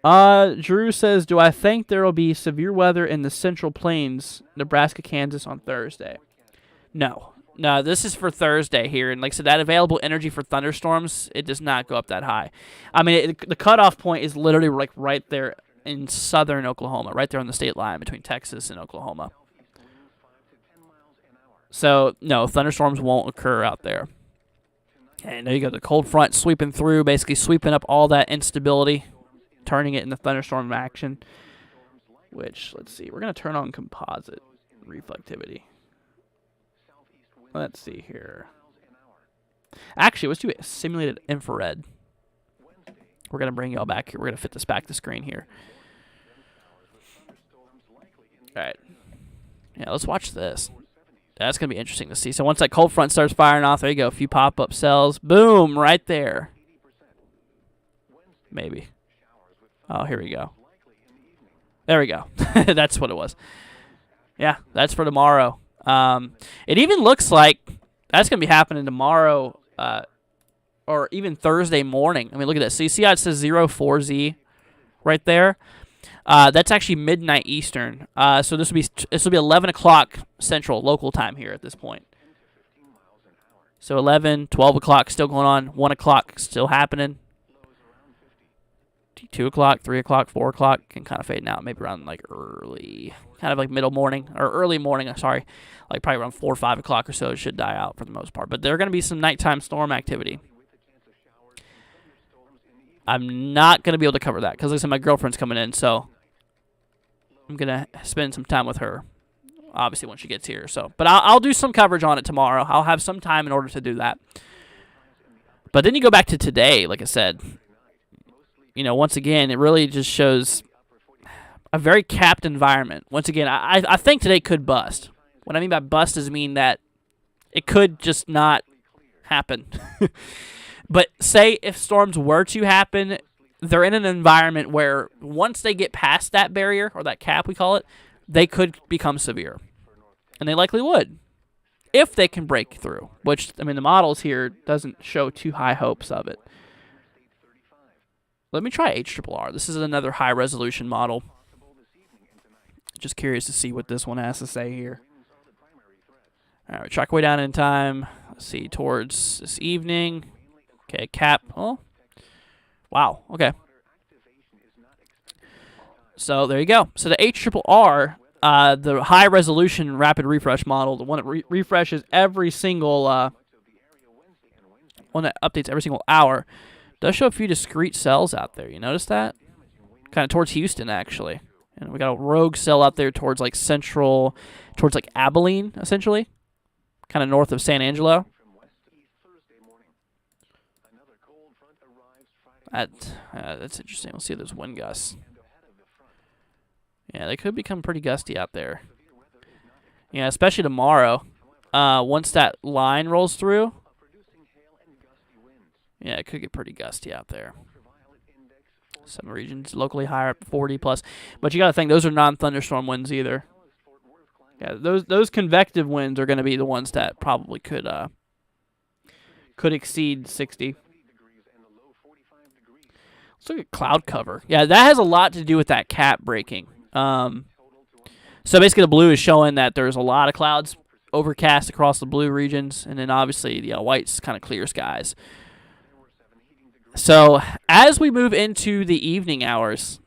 Drew says, do I think there will be severe weather in the Central Plains, Nebraska, Kansas on Thursday? No. No, this is for Thursday here. And like I said, that available energy for thunderstorms, it does not go up that high. The cutoff point is literally like right there in southern Oklahoma, right there on the state line between Texas and Oklahoma. So, no, thunderstorms won't occur out there. And there you go, the cold front sweeping through, basically sweeping up all that instability, turning it into thunderstorm action, which, let's see, we're going to turn on composite reflectivity. Let's see here. Actually, let's do a simulated infrared. We're going to bring y'all back here. We're going to fit this back to screen here. All right. Yeah, let's watch this. That's going to be interesting to see. So once that cold front starts firing off, there you go. A few pop-up cells. Boom, right there. Maybe. Oh, here we go. There we go. That's what it was. Yeah, that's for tomorrow. It even looks like that's going to be happening tomorrow or even Thursday morning. I mean, look at this. So you see how it says 04Z right there? That's actually midnight Eastern. So this will be 11 o'clock Central local time here at this point. So 11, 12 o'clock still going on, 1 o'clock still happening. 2 o'clock, 3 o'clock, 4 o'clock can kind of fade out, maybe around like early, kind of like middle morning, or early morning, sorry. Like probably around 4 or 5 o'clock or so it should die out for the most part. But there are going to be some nighttime storm activity. I'm not going to be able to cover that because like I said, my girlfriend's coming in, so I'm going to spend some time with her, obviously, when she gets here. So, but I'll do some coverage on it tomorrow. I'll have some time in order to do that. But then you go back to today, like I said. You know, once again, it really just shows a very capped environment. Once again, I think today could bust. What I mean by bust is mean that it could just not happen. But say if storms were to happen, they're in an environment where once they get past that barrier, or that cap we call it, they could become severe. And they likely would, if they can break through. Which, I mean, the models here doesn't show too high hopes of it. Let me try HRRR. This is another high-resolution model. Just curious to see what this one has to say here. All right, track way down in time. Let's see, towards this evening. Okay, cap. Oh, wow. Okay. So there you go. So the HRRR, the high-resolution rapid refresh model, the one that refreshes every single, one that updates every single hour, does show a few discrete cells out there. You notice that? Kind of towards Houston, actually. And we got a rogue cell out there towards like central, towards like Abilene, essentially. Kind of north of San Angelo. That's interesting. Let's see if there's wind gusts. Yeah, they could become pretty gusty out there. Yeah, especially tomorrow. Once that line rolls through. Yeah, it could get pretty gusty out there. Some regions locally higher up 40 plus. But you got to think those are non-thunderstorm winds either. Yeah, those convective winds are going to be the ones that probably could exceed 60. Let's look at cloud cover. Yeah, that has a lot to do with that cap breaking. So basically the blue is showing that there's a lot of clouds overcast across the blue regions, and then obviously the white's kind of clear skies. So as we move into the evening hours,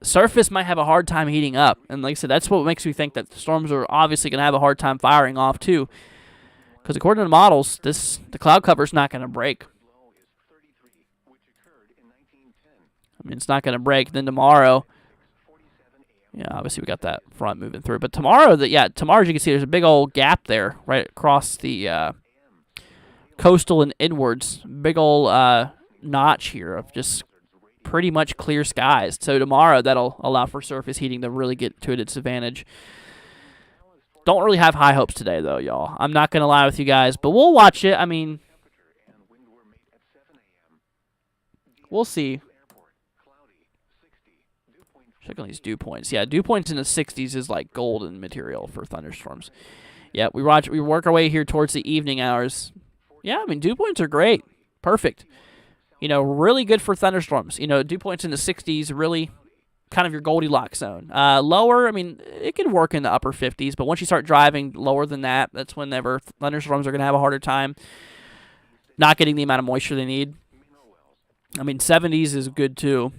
surface might have a hard time heating up. And like I said, that's what makes me think that the storms are obviously going to have a hard time firing off too. Because according to the models, the cloud cover is not going to break. I mean, it's not going to break. Then tomorrow, yeah, obviously we got that front moving through. But tomorrow, tomorrow as you can see, there's a big old gap there right across the coastal and inwards. Big old notch here of just pretty much clear skies. So tomorrow, that'll allow for surface heating to really get to its advantage. Don't really have high hopes today, though, y'all. I'm not going to lie with you guys, but we'll watch it. I mean, we'll see. Check on these dew points. Yeah, dew points in the 60s is like golden material for thunderstorms. Yeah, we work our way here towards the evening hours. Yeah, I mean, dew points are great. Perfect. You know, really good for thunderstorms. You know, dew points in the 60s, really kind of your Goldilocks zone. Lower, I mean, it can work in the upper 50s, but once you start driving lower than that, that's whenever thunderstorms are going to have a harder time not getting the amount of moisture they need. I mean, 70s is good too,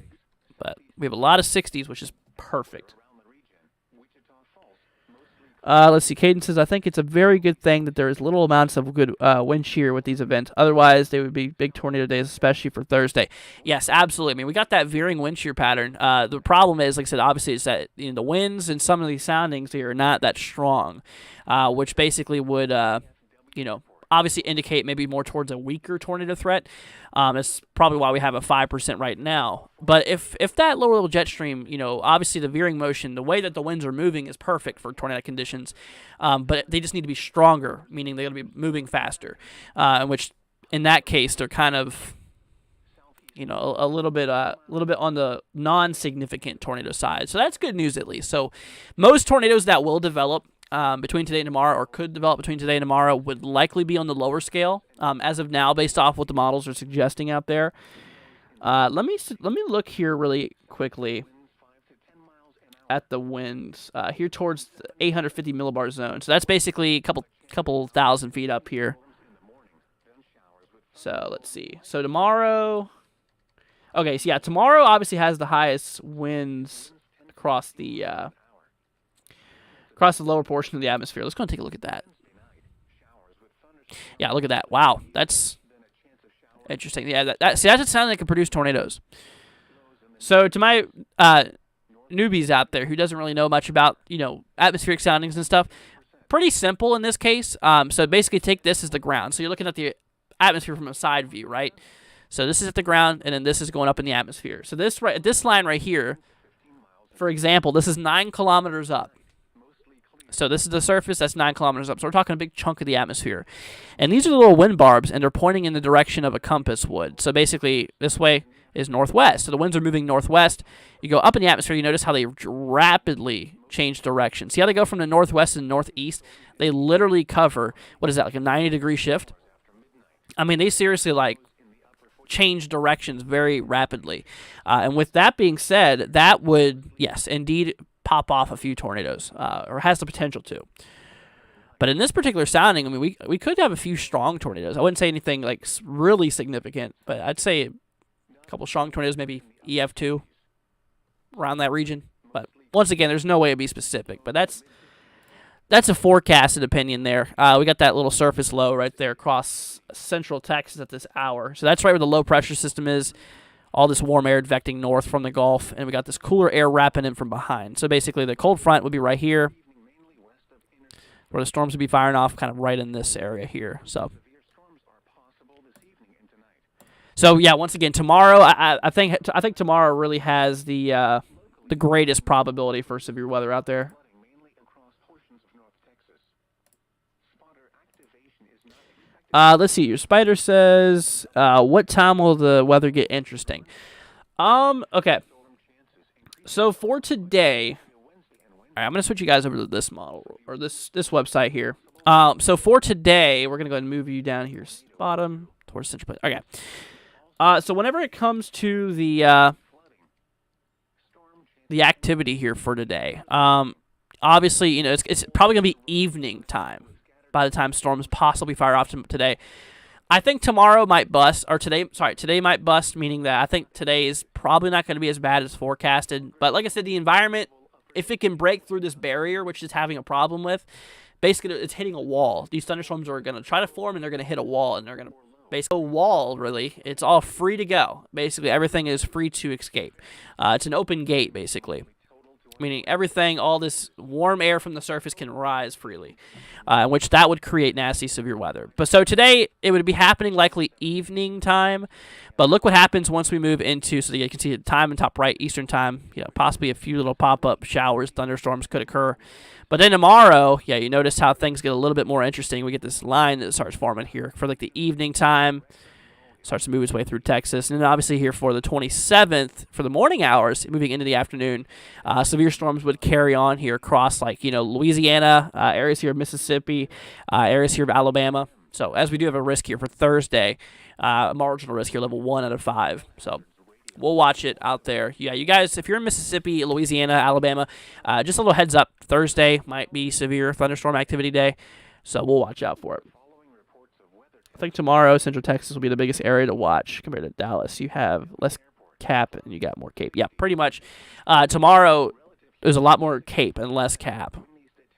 but we have a lot of 60s, which is perfect. Let's see. Caden says, I think it's a very good thing that there is little amounts of good wind shear with these events. Otherwise, they would be big tornado days, especially for Thursday. Yes, absolutely. I mean, we got that veering wind shear pattern. The problem is, like I said, obviously, is that the winds and some of these soundings here are not that strong, which basically would, obviously indicate maybe more towards a weaker tornado threat. That's probably why we have a 5% right now. But if that lower level jet stream, obviously the veering motion, the way that the winds are moving is perfect for tornado conditions. But they just need to be stronger, meaning they're going to be moving faster. Which in that case, they're kind of, a little bit on the non-significant tornado side. So that's good news at least. So most tornadoes that will develop between today and tomorrow, or could develop between today and tomorrow, would likely be on the lower scale as of now, based off what the models are suggesting out there. Let me look here really quickly at the winds here towards the 850 millibar zone. So that's basically a couple thousand feet up here. So let's see. So tomorrow, okay, so yeah, tomorrow obviously has the highest winds across the lower portion of the atmosphere. Let's go and take a look at that. Yeah, look at that. Wow, that's interesting. Yeah, that's a sound that can produce tornadoes. So to my newbies out there who doesn't really know much about, atmospheric soundings and stuff, pretty simple in this case. So basically take this as the ground. So you're looking at the atmosphere from a side view, right? So this is at the ground, and then this is going up in the atmosphere. So this line right here, for example, this is 9 kilometers up. So this is the surface, that's 9 kilometers up. So we're talking a big chunk of the atmosphere. And these are the little wind barbs, and they're pointing in the direction of a compass would. So basically, this way is northwest. So the winds are moving northwest. You go up in the atmosphere, you notice how they rapidly change direction. See how they go from the northwest and northeast? They literally cover, what is that, like a 90-degree shift? I mean, they seriously, change directions very rapidly. And with that being said, that would, yes, indeed pop off a few tornadoes, or has the potential to. But in this particular sounding, I mean, we could have a few strong tornadoes. I wouldn't say anything really significant, but I'd say a couple strong tornadoes, maybe EF2, around that region. But once again, there's no way to be specific. But that's a forecasted opinion there. We got that little surface low right there across central Texas at this hour. So that's right where the low pressure system is. All this warm air advecting north from the Gulf, and we got this cooler air wrapping in from behind. So basically the cold front would be right here, where the storms would be firing off kind of right in this area here. So yeah, once again, tomorrow, I think tomorrow really has the greatest probability for severe weather out there. Let's see. Your spider says, what time will the weather get interesting? Okay. So for today, all right, I'm going to switch you guys over to this model, or this website here. So for today, we're going to go ahead and move you down here, bottom, towards central place. Okay. So whenever it comes to the activity here for today, obviously, it's probably going to be evening time by the time storms possibly fire off today. I think tomorrow might bust, or today might bust, meaning that I think today is probably not going to be as bad as forecasted. But like I said, the environment, if it can break through this barrier, which it's having a problem with, basically it's hitting a wall. These thunderstorms are going to try to form, and they're going to hit a wall, and they're going to basically a wall, really. It's all free to go. Basically, everything is free to escape. It's an open gate, basically. Meaning everything, all this warm air from the surface can rise freely, which that would create nasty, severe weather. But so today, it would be happening likely evening time, but look what happens once we move into, so you can see the time in top right, Eastern time, possibly a few little pop-up showers, thunderstorms could occur. But then tomorrow, you notice how things get a little bit more interesting. We get this line that starts forming here for the evening time. Starts to move its way through Texas. And then obviously here for the 27th, for the morning hours, moving into the afternoon, severe storms would carry on here across, Louisiana, areas here of Mississippi, areas here of Alabama. So as we do have a risk here for Thursday, a marginal risk here, level 1 out of 5. So we'll watch it out there. Yeah, you guys, if you're in Mississippi, Louisiana, Alabama, just a little heads up, Thursday might be severe thunderstorm activity day. So we'll watch out for it. I think tomorrow, Central Texas will be the biggest area to watch compared to Dallas. You have less cap and you got more cape. Yeah, pretty much. Tomorrow, there's a lot more cape and less cap.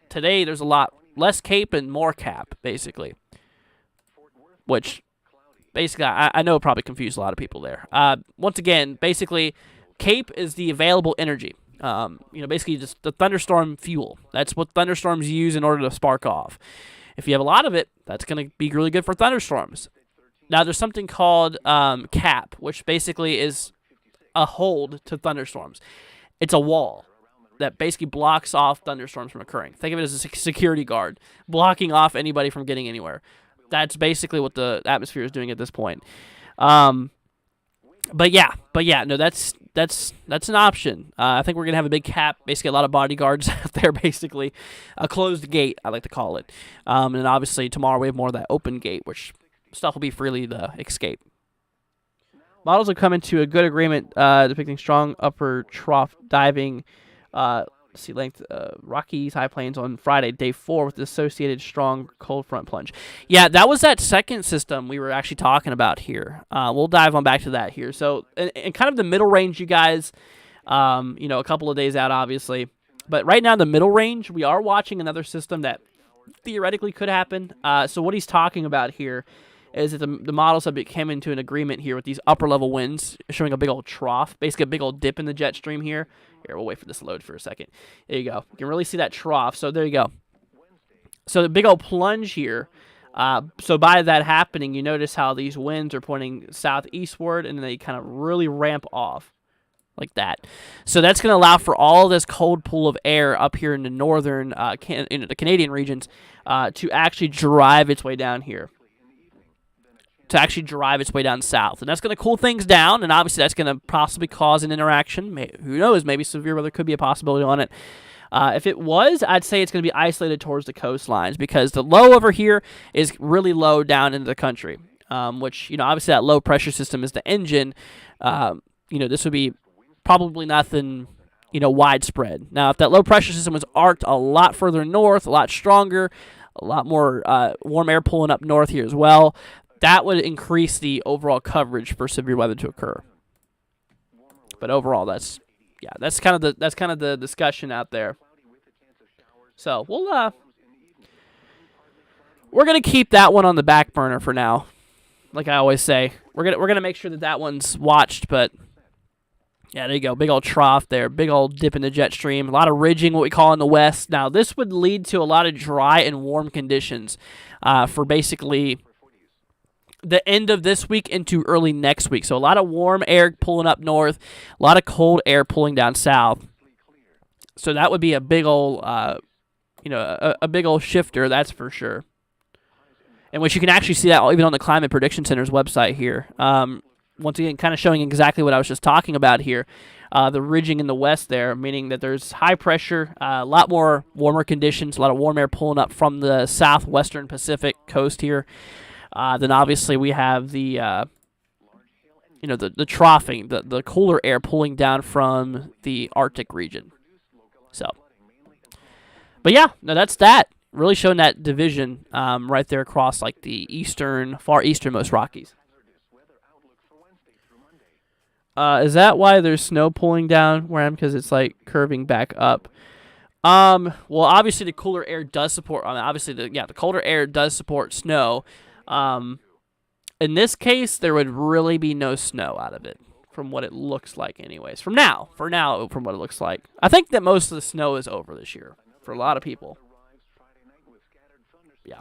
Today, there's a lot less cape and more cap, basically. Which, basically, I know it probably confused a lot of people there. Once again, basically, cape is the available energy. Basically just the thunderstorm fuel. That's what thunderstorms use in order to spark off. If you have a lot of it, that's going to be really good for thunderstorms. Now, there's something called cap, which basically is a hold to thunderstorms. It's a wall that basically blocks off thunderstorms from occurring. Think of it as a security guard, blocking off anybody from getting anywhere. That's basically what the atmosphere is doing at this point. But yeah, no, that's that's an option. I think we're gonna have a big cap, basically a lot of bodyguards out there, basically a closed gate, I like to call it. And then obviously tomorrow we have more of that open gate, which stuff will be freely to escape. Models have come into a good agreement depicting strong upper trough diving. Sea length Rockies high plains on Friday, day 4, with the associated strong cold front plunge. Yeah, that was that second system we were actually talking about here. We'll dive on back to that here. So, in kind of the middle range, you guys, a couple of days out, obviously. But right now, the middle range, we are watching another system that theoretically could happen. So what he's talking about here is that the models have come into an agreement here with these upper level winds, showing a big old trough, basically a big old dip in the jet stream here. Here, we'll wait for this to load for a second. There you go. You can really see that trough. So there you go. So the big old plunge here. So by that happening, you notice how these winds are pointing southeastward, and then they kind of really ramp off like that. So that's going to allow for all this cold pool of air up here in the northern, the Canadian regions, to actually drive its way down here. To actually drive its way down south. And that's going to cool things down, and obviously that's going to possibly cause an interaction. Who knows, maybe severe weather could be a possibility on it. If it was, I'd say it's going to be isolated towards the coastlines, because the low over here is really low down into the country, which, obviously that low pressure system is the engine. This would be probably nothing, widespread. Now, if that low pressure system was arced a lot further north, a lot stronger, a lot more warm air pulling up north here as well, that would increase the overall coverage for severe weather to occur. But overall, that's kind of the discussion out there. So we're gonna keep that one on the back burner for now. Like I always say, we're gonna make sure that one's watched. But yeah, there you go, big old trough there, big old dip in the jet stream, a lot of ridging, what we call in the west. Now this would lead to a lot of dry and warm conditions for basically the end of this week into early next week. So a lot of warm air pulling up north, a lot of cold air pulling down south. So that would be a big old, a big old shifter, that's for sure. And which you can actually see that even on the Climate Prediction Center's website here. Once again, kind of showing exactly what I was just talking about here. The ridging in the west there, meaning that there's high pressure, a lot more warmer conditions, a lot of warm air pulling up from the southwestern Pacific coast here. Then obviously we have the troughing, the cooler air pulling down from the Arctic region. So, but yeah, no, that's that. Really showing that division right there across like the far easternmost Rockies. Is that why there's snow pulling down where I am? Because it's like curving back up. Well, obviously the cooler air does support. The colder air does support snow. In this case, there would really be no snow out of it, from what it looks like anyways. From what it looks like. I think that most of the snow is over this year, for a lot of people. Yeah.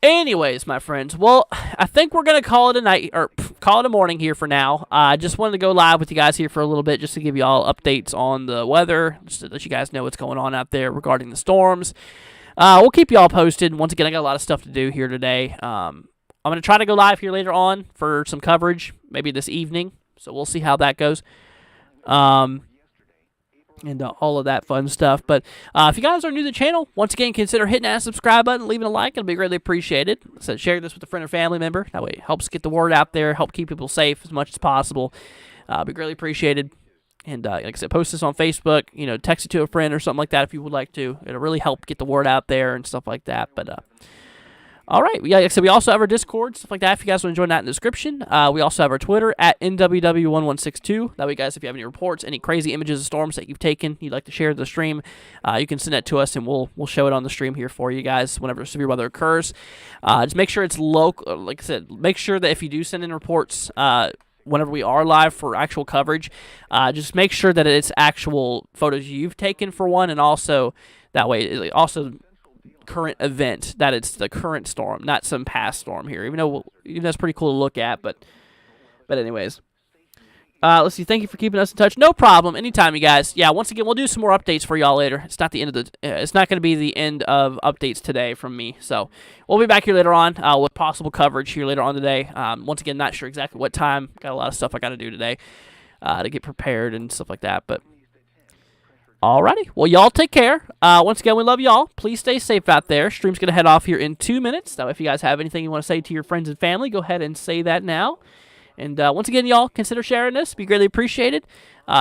Anyways, my friends, well, I think we're going to call it a night, or call it a morning here for now. I just wanted to go live with you guys here for a little bit, just to give you all updates on the weather, just to let you guys know what's going on out there regarding the storms. We'll keep you all posted. Once again, I got a lot of stuff to do here today. I'm going to try to go live here later on for some coverage, maybe this evening. So we'll see how that goes. And all of that fun stuff. But if you guys are new to the channel, once again, consider hitting that subscribe button, leaving a like. It'll be greatly appreciated. So share this with a friend or family member. That way it helps get the word out there, help keep people safe as much as possible. It'll be greatly appreciated. And like I said, post this on Facebook, text it to a friend or something like that if you would like to. It'll really help get the word out there and stuff like that. But all right. Like I said, we also have our Discord, stuff like that, if you guys want to join that in the description. We also have our Twitter at NWW1162. That way, guys, if you have any reports, any crazy images of storms that you've taken, you'd like to share the stream, you can send that to us, and we'll show it on the stream here for you guys whenever severe weather occurs. Just make sure it's local. Like I said, make sure that if you do send in reports, whenever we are live for actual coverage, just make sure that it's actual photos you've taken for one, and also that way, also current event, that it's the current storm, not some past storm here. Even though that's pretty cool to look at, but anyways. Let's see. Thank you for keeping us in touch. No problem. Anytime, you guys. Yeah. Once again, we'll do some more updates for y'all later. It's not the end of the. It's not going to be the end of updates today from me. So we'll be back here later on with possible coverage here later on today. Once again, not sure exactly what time. Got a lot of stuff I got to do today to get prepared and stuff like that. But alrighty. Well, y'all take care. Once again, we love y'all. Please stay safe out there. Stream's going to head off here in 2 minutes. So if you guys have anything you want to say to your friends and family, go ahead and say that now. And once again, y'all, consider sharing this. Be greatly appreciated.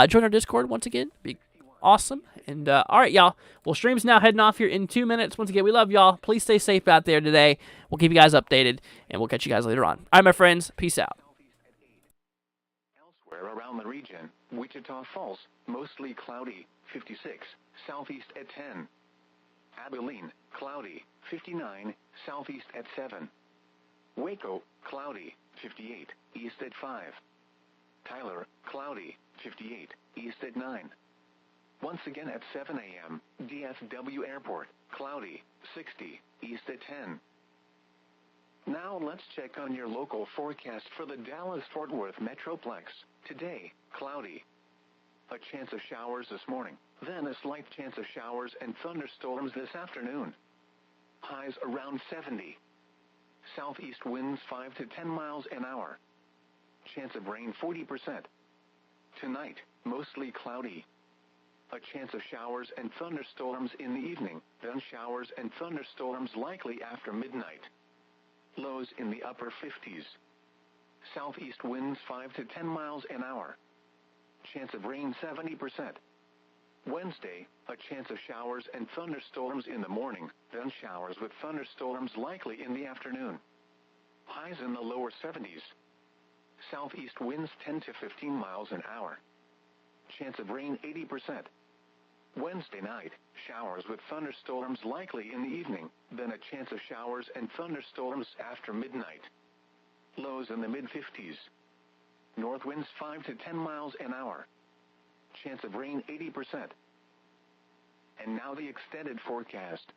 Join our Discord once again. Be awesome. And all right, y'all. Well, stream's now heading off here in 2 minutes. Once again, we love y'all. Please stay safe out there today. We'll keep you guys updated, and we'll catch you guys later on. All right, my friends. Peace out. Elsewhere around the region, Wichita Falls, mostly cloudy, 56, southeast at 10. Abilene, cloudy, 59, southeast at 7. Waco, cloudy, 58, east at 5. Tyler, cloudy, 58, east at 9. Once again at 7 a.m., DFW Airport, cloudy, 60, east at 10. Now let's check on your local forecast for the Dallas-Fort Worth Metroplex. Today, cloudy. A chance of showers this morning, then a slight chance of showers and thunderstorms this afternoon. Highs around 70. Southeast winds 5 to 10 miles an hour. Chance of rain 40%. Tonight, mostly cloudy. A chance of showers and thunderstorms in the evening, then showers and thunderstorms likely after midnight. Lows in the upper 50s. Southeast winds 5 to 10 miles an hour. Chance of rain 70%. Wednesday, a chance of showers and thunderstorms in the morning, then showers with thunderstorms likely in the afternoon. Highs in the lower 70s. Southeast winds 10 to 15 miles an hour. Chance of rain 80%. Wednesday night, showers with thunderstorms likely in the evening, then a chance of showers and thunderstorms after midnight. Lows in the mid-50s. North winds 5 to 10 miles an hour. Chance of rain 80%. And now the extended forecast.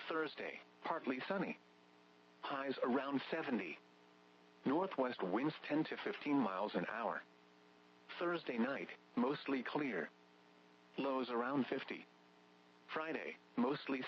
Thursday, partly sunny. Highs around 70. Northwest winds 10 to 15 miles an hour. Thursday night, mostly clear. Lows around 50. Friday, mostly